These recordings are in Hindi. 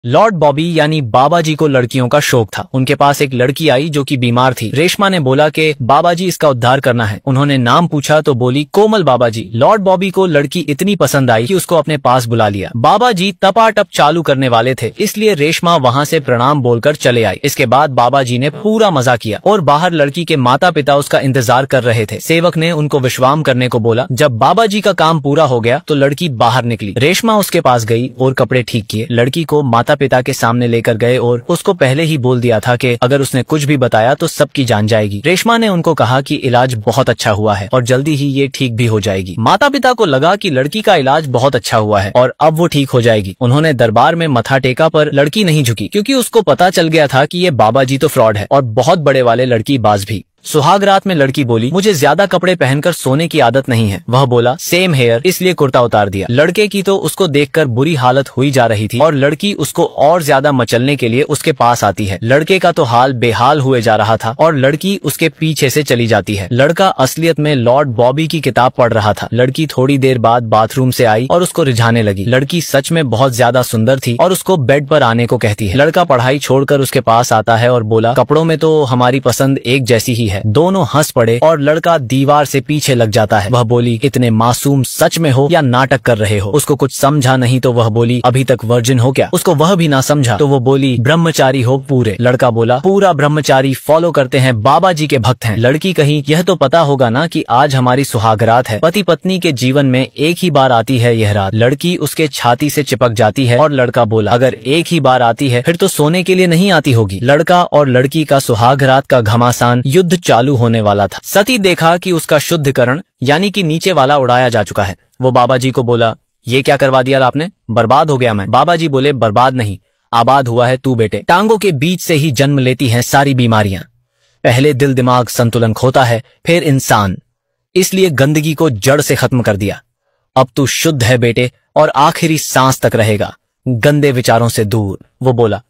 लॉर्ड बॉबी यानी बाबा जी को लड़कियों का शौक था। उनके पास एक लड़की आई जो कि बीमार थी। रेशमा ने बोला कि बाबा जी इसका उद्धार करना है। उन्होंने नाम पूछा तो बोली कोमल बाबा जी। लॉर्ड बॉबी को लड़की इतनी पसंद आई कि उसको अपने पास बुला लिया। बाबा जी टपाटप चालू करने वाले थे, इसलिए रेशमा वहाँ से प्रणाम बोलकर चले आई। इसके बाद बाबा जी ने पूरा मजा किया और बाहर लड़की के माता पिता उसका इंतजार कर रहे थे। सेवक ने उनको विश्राम करने को बोला। जब बाबा जी का काम पूरा हो गया तो लड़की बाहर निकली। रेशमा उसके पास गई और कपड़े ठीक किए। लड़की को माता पिता के सामने लेकर गए और उसको पहले ही बोल दिया था कि अगर उसने कुछ भी बताया तो सबकी जान जाएगी। रेशमा ने उनको कहा कि इलाज बहुत अच्छा हुआ है और जल्दी ही ये ठीक भी हो जाएगी। माता पिता को लगा कि लड़की का इलाज बहुत अच्छा हुआ है और अब वो ठीक हो जाएगी। उन्होंने दरबार में मथा टेका पर लड़की नहीं झुकी, क्योंकि उसको पता चल गया था कि ये बाबा जी तो फ्रॉड है और बहुत बड़े वाले लड़की बाज भी। सुहाग रात में लड़की बोली मुझे ज्यादा कपड़े पहनकर सोने की आदत नहीं है। वह बोला सेम हेयर, इसलिए कुर्ता उतार दिया। लड़के की तो उसको देखकर बुरी हालत हुई जा रही थी और लड़की उसको और ज्यादा मचलने के लिए उसके पास आती है। लड़के का तो हाल बेहाल हुए जा रहा था और लड़की उसके पीछे से चली जाती है। लड़का असलियत में लॉर्ड बॉबी की किताब पढ़ रहा था। लड़की थोड़ी देर बाद बाथरूम से आई और उसको रिझाने लगी। लड़की सच में बहुत ज्यादा सुंदर थी और उसको बेड पर आने को कहती है। लड़का पढ़ाई छोड़कर उसके पास आता है और बोला कपड़ों में तो हमारी पसंद एक जैसी ही है। दोनों हंस पड़े और लड़का दीवार से पीछे लग जाता है। वह बोली इतने मासूम सच में हो या नाटक कर रहे हो। उसको कुछ समझा नहीं तो वह बोली अभी तक वर्जिन हो क्या। उसको वह भी ना समझा तो वो बोली ब्रह्मचारी हो पूरे। लड़का बोला पूरा ब्रह्मचारी फॉलो करते हैं, बाबा जी के भक्त हैं। लड़की कही यह तो पता होगा ना कि आज हमारी सुहागरात है। पति पत्नी के जीवन में एक ही बार आती है यह रात। लड़की उसके छाती से चिपक जाती है और लड़का बोला अगर एक ही बार आती है फिर तो सोने के लिए नहीं आती होगी। लड़का और लड़की का सुहागरात का घमासान युद्ध चालू होने वाला था। सती देखा कि उसका शुद्धिकरण यानी कि नीचे वाला उड़ाया जा चुका है। वो बाबा जी को बोला ये क्या करवा दिया आपने, बर्बाद हो गया मैं। बाबा जी बोले बर्बाद नहीं, आबाद हुआ है तू बेटे। टांगों के बीच से ही जन्म लेती हैं सारी बीमारियां। पहले दिल दिमाग संतुलन खोता है, फिर इंसान। इसलिए गंदगी को जड़ से खत्म कर दिया। अब तू शुद्ध है बेटे और आखिरी सांस तक रहेगा गंदे विचारों से दूर। वो बोला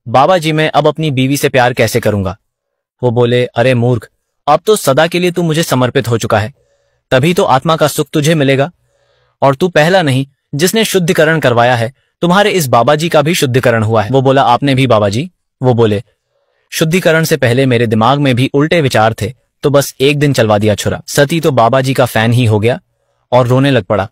बाबा जी मैं अब अपनी बीवी से प्यार कैसे करूंगा। वो बोले अरे मूर्ख, अब तो सदा के लिए तू मुझे समर्पित हो चुका है, तभी तो आत्मा का सुख तुझे मिलेगा। और तू पहला नहीं जिसने शुद्धिकरण करवाया है, तुम्हारे इस बाबा जी का भी शुद्धिकरण हुआ है। वो बोला आपने भी बाबा जी। वो बोले शुद्धिकरण से पहले मेरे दिमाग में भी उल्टे विचार थे, तो बस एक दिन चलवा दिया छुरा। सती तो बाबा जी का फैन ही हो गया और रोने लग पड़ा।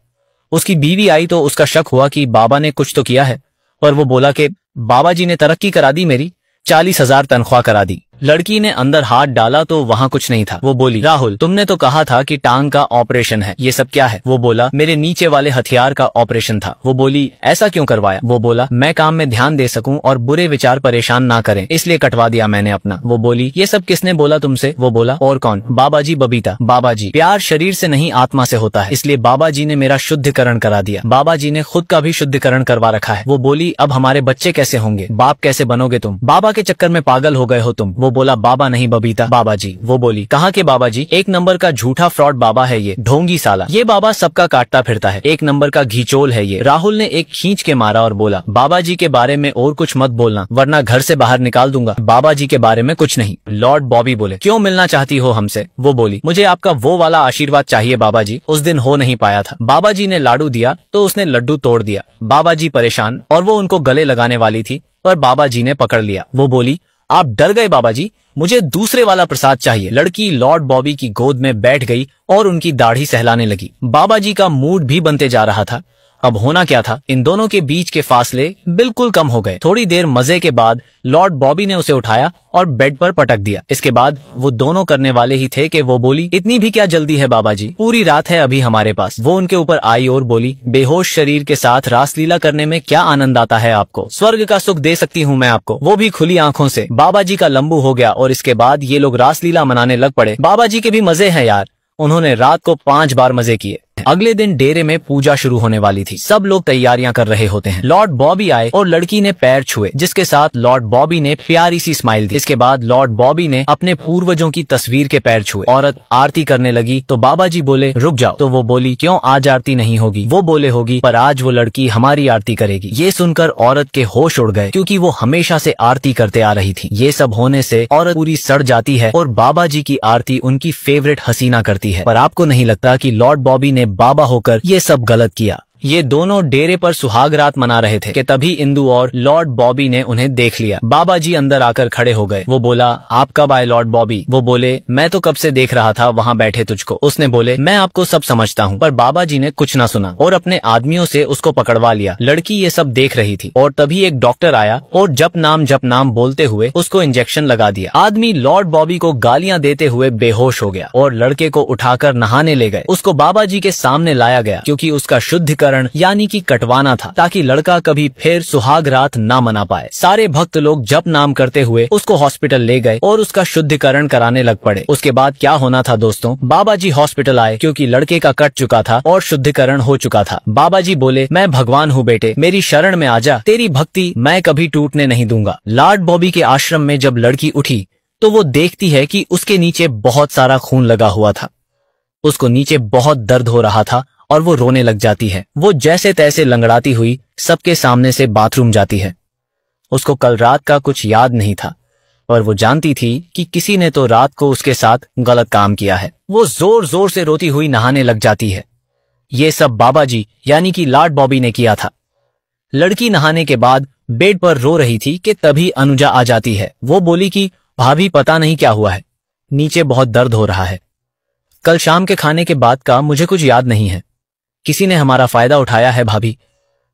उसकी बीवी आई तो उसका शक हुआ कि बाबा ने कुछ तो किया है, पर वो बोला कि बाबा जी ने तरक्की करा दी, मेरी 40,000 तनख्वाह करा दी। लड़की ने अंदर हाथ डाला तो वहाँ कुछ नहीं था। वो बोली राहुल तुमने तो कहा था कि टांग का ऑपरेशन है, ये सब क्या है। वो बोला मेरे नीचे वाले हथियार का ऑपरेशन था। वो बोली ऐसा क्यों करवाया। वो बोला मैं काम में ध्यान दे सकूं और बुरे विचार परेशान ना करें, इसलिए कटवा दिया मैंने अपना। वो बोली ये सब किसने बोला तुमसे। वो बोला और कौन, बाबा जी बबीता। बाबा जी प्यार शरीर से नहीं आत्मा से होता है, इसलिए बाबा जी ने मेरा शुद्धिकरण करा दिया। बाबा जी ने खुद का भी शुद्धिकरण करवा रखा है। वो बोली अब हमारे बच्चे कैसे होंगे, बाप कैसे बनोगे तुम, बाबा के चक्कर में पागल हो गए हो तुम। वो बोला बाबा नहीं बबीता, बाबा जी। वो बोली कहाँ के बाबा जी, एक नंबर का झूठा फ्रॉड बाबा है ये, ढोंगी साला। ये बाबा सबका काटता फिरता है, एक नंबर का घिचोल है ये। राहुल ने एक खींच के मारा और बोला बाबा जी के बारे में और कुछ मत बोलना वरना घर से बाहर निकाल दूंगा। बाबा जी के बारे में कुछ नहीं। लॉर्ड बॉबी बोले क्यों मिलना चाहती हो हमसे। वो बोली मुझे आपका वो वाला आशीर्वाद चाहिए बाबा जी, उस दिन हो नहीं पाया था। बाबा जी ने लाडू दिया तो उसने लड्डू तोड़ दिया। बाबा जी परेशान और वो उनको गले लगाने वाली थी पर बाबा जी ने पकड़ लिया। वो बोली आप डर गए बाबा जी, मुझे दूसरे वाला प्रसाद चाहिए। लड़की लॉर्ड बॉबी की गोद में बैठ गई और उनकी दाढ़ी सहलाने लगी। बाबा जी का मूड भी बनते जा रहा था। अब होना क्या था, इन दोनों के बीच के फासले बिल्कुल कम हो गए। थोड़ी देर मजे के बाद लॉर्ड बॉबी ने उसे उठाया और बेड पर पटक दिया। इसके बाद वो दोनों करने वाले ही थे कि वो बोली इतनी भी क्या जल्दी है बाबा जी, पूरी रात है अभी हमारे पास। वो उनके ऊपर आई और बोली बेहोश शरीर के साथ रासलीला करने में क्या आनंद आता है आपको, स्वर्ग का सुख दे सकती हूँ मैं आपको, वो भी खुली आंखों से। बाबा जी का लंबू हो गया और इसके बाद ये लोग रासलीला मनाने लग पड़े। बाबा जी के भी मजे हैं यार, उन्होंने रात को 5 बार मजे किए। अगले दिन डेरे में पूजा शुरू होने वाली थी। सब लोग तैयारियां कर रहे होते हैं। लॉर्ड बॉबी आए और लड़की ने पैर छुए, जिसके साथ लॉर्ड बॉबी ने प्यारी सी स्माइल दी। इसके बाद लॉर्ड बॉबी ने अपने पूर्वजों की तस्वीर के पैर छुए। औरत आरती करने लगी तो बाबा जी बोले रुक जाओ। तो वो बोली क्यों, आज आरती नहीं होगी। वो बोले होगी, पर आज वो लड़की हमारी आरती करेगी। ये सुनकर औरत के होश उड़ गए, क्योंकि वो हमेशा से आरती करते आ रही थी। ये सब होने से औरत पूरी सड़ जाती है और बाबा जी की आरती उनकी फेवरेट हसीना करती है। पर आपको नहीं लगता कि लॉर्ड बॉबी ने बाबा होकर ये सब गलत किया। ये दोनों डेरे पर सुहाग रात मना रहे थे कि तभी इंदु और लॉर्ड बॉबी ने उन्हें देख लिया। बाबा जी अंदर आकर खड़े हो गए। वो बोला, आप कब आए लॉर्ड बॉबी? वो बोले, मैं तो कब से देख रहा था वहाँ बैठे तुझको। उसने बोले, मैं आपको सब समझता हूँ। पर बाबा जी ने कुछ ना सुना और अपने आदमियों से उसको पकड़वा लिया। लड़की ये सब देख रही थी और तभी एक डॉक्टर आया और जप नाम बोलते हुए उसको इंजेक्शन लगा दिया। आदमी लॉर्ड बॉबी को गालियां देते हुए बेहोश हो गया और लड़के को उठाकर नहाने ले गए। उसको बाबा जी के सामने लाया गया क्योंकि उसका शुद्धिकरण यानी कि कटवाना था, ताकि लड़का कभी फिर सुहाग रात ना मना पाए। सारे भक्त लोग जप नाम करते हुए उसको हॉस्पिटल ले गए और उसका शुद्धिकरण कराने लग पड़े। उसके बाद क्या होना था दोस्तों, बाबा जी हॉस्पिटल आए क्योंकि लड़के का कट चुका था और शुद्धिकरण हो चुका था। बाबा जी बोले, मैं भगवान हूँ बेटे, मेरी शरण में आजा, तेरी भक्ति मैं कभी टूटने नहीं दूंगा। लॉर्ड बॉबी के आश्रम में जब लड़की उठी तो वो देखती है कि उसके नीचे बहुत सारा खून लगा हुआ था। उसको नीचे बहुत दर्द हो रहा था और वो रोने लग जाती है। वो जैसे तैसे लंगड़ाती हुई सबके सामने से बाथरूम जाती है। उसको कल रात का कुछ याद नहीं था और वो जानती थी कि किसी ने तो रात को उसके साथ गलत काम किया है। वो जोर जोर से रोती हुई नहाने लग जाती है। ये सब बाबा जी यानी कि लॉर्ड बॉबी ने किया था। लड़की नहाने के बाद बेड पर रो रही थी कि तभी अनुजा आ जाती है। वो बोली कि भाभी पता नहीं क्या हुआ है, नीचे बहुत दर्द हो रहा है। कल शाम के खाने के बाद का मुझे कुछ याद नहीं है। किसी ने हमारा फायदा उठाया है भाभी।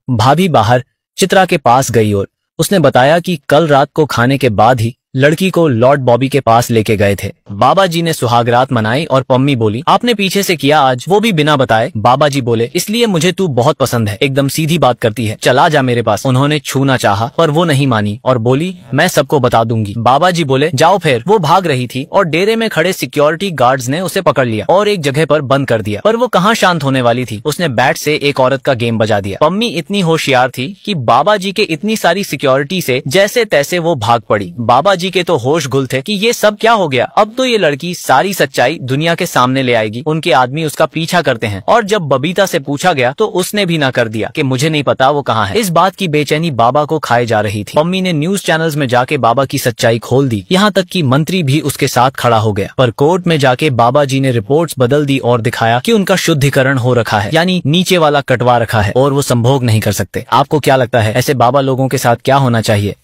भाभी बाहर चित्रा के पास गई और उसने बताया कि कल रात को खाने के बाद ही लड़की को लॉर्ड बॉबी के पास लेके गए थे। बाबा जी ने सुहागरात मनाई और पम्मी बोली, आपने पीछे से किया आज, वो भी बिना बताए। बाबा जी बोले, इसलिए मुझे तू बहुत पसंद है, एकदम सीधी बात करती है, चला जा मेरे पास। उन्होंने छूना चाहा पर वो नहीं मानी और बोली, मैं सबको बता दूंगी। बाबा जी बोले, जाओ फिर। वो भाग रही थी और डेरे में खड़े सिक्योरिटी गार्ड्स ने उसे पकड़ लिया और एक जगह पर बंद कर दिया। पर वो कहाँ शांत होने वाली थी, उसने बैट से एक औरत का गेम बजा दिया। पम्मी इतनी होशियार थी कि बाबा जी के इतनी सारी सिक्योरिटी से जैसे तैसे वो भाग पड़ी। बाबा जी के तो होश गुल थे कि ये सब क्या हो गया। अब तो ये लड़की सारी सच्चाई दुनिया के सामने ले आएगी। उनके आदमी उसका पीछा करते हैं और जब बबीता से पूछा गया तो उसने भी ना कर दिया कि मुझे नहीं पता वो कहाँ है। इस बात की बेचैनी बाबा को खाए जा रही थी। मम्मी ने न्यूज चैनल्स में जाके बाबा की सच्चाई खोल दी, यहाँ तक कि मंत्री भी उसके साथ खड़ा हो गया। पर कोर्ट में जाके बाबा जी ने रिपोर्ट्स बदल दी और दिखाया कि उनका शुद्धिकरण हो रखा है, यानी नीचे वाला कटवा रखा है और वो संभोग नहीं कर सकते। आपको क्या लगता है ऐसे बाबा लोगों के साथ क्या होना चाहिए?